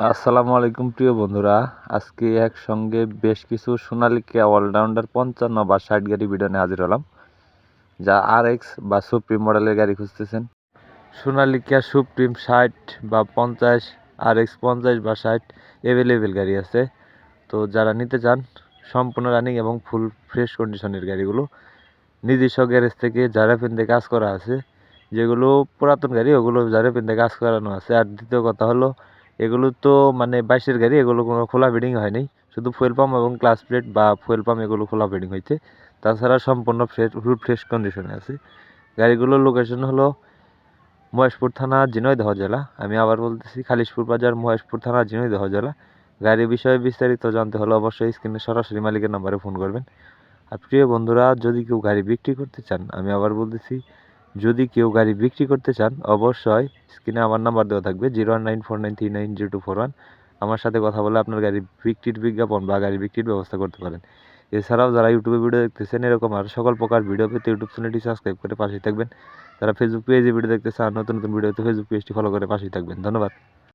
আসসালামু আলাইকুম প্রিয় বন্ধুরা। আজকে একসঙ্গে বেশ কিছু সোনালিকা অলরাউন্ডার 55 বা 60 গাড়ি ভিডিও নিয়ে হাজির হলাম, যা RX বা সুপ্রিম মডেলের গাড়ি খুঁজতেছেন। সোনালিকা সুপ্রিম 60 বা 50, RX 50 বা 60 অ্যাভেলেবেল গাড়ি আছে। তো যারা নিতে চান সম্পূর্ণ রানিং এবং ফুল ফ্রেশ কন্ডিশনের গাড়িগুলো নিজস্ব গ্যারেজ থেকে জারাপিনতে কাজ করা আছে। যেগুলো পুরাতন গাড়ি ওগুলো জারাপিনতে কাজ করানো আছে। আর দ্বিতীয় কথা হলো, এগুলো তো মানে 22-এর গাড়ি, এগুলো কোনো খোলা ফিটিং হয়নি, শুধু ফুয়েল পাম্প এবং ক্লাচ প্লেট বা ফুয়েল পাম্প এগুলো খোলা ফিটিং হয়েছে। তাছাড়া সম্পূর্ণ ফুল ফ্রেশ কন্ডিশনে আছে। গাড়িগুলোর লোকেশন হলো মহেশপুর থানা, ঝিনাইদহ জেলা। আমি আবার বলতেছি, খালিশপুর বাজার, মহেশপুর থানা, ঝিনাইদহ জেলা। গাড়ির বিষয়ে বিস্তারিত জানতে হলে অবশ্যই স্ক্রিনে সরাসরি মালিকের নাম্বারে ফোন করবেন। আর প্রিয় বন্ধুরা, যদি কেউ গাড়ি বিক্রি করতে চান, আমি আবার বলতেছি, যদি কেউ গাড়ি বিক্রি করতে চান অবশ্যই স্ক্রিনে আমার নাম্বার দেওয়া থাকবে 01493900241। আমার সাথে কথা বলে আপনার গাড়ি বিক্রির বিজ্ঞাপন বা গাড়ি বিক্রির ব্যবস্থা করতে পারেন। এছাড়াও যারা ইউটিউবে ভিডিও দেখতেছেন এরকম আর সকল প্রকার ভিডিও পেতে ইউটিউব চ্যানেলটি সাবস্ক্রাইব করে পাশেই থাকবেন। যারা ফেসবুক পেজে ভিডিও দেখতেছেন আর নতুন নতুন ভিডিওতে ফেসবুক পেজটি ফলো করে পাশেই থাকবেন। ধন্যবাদ।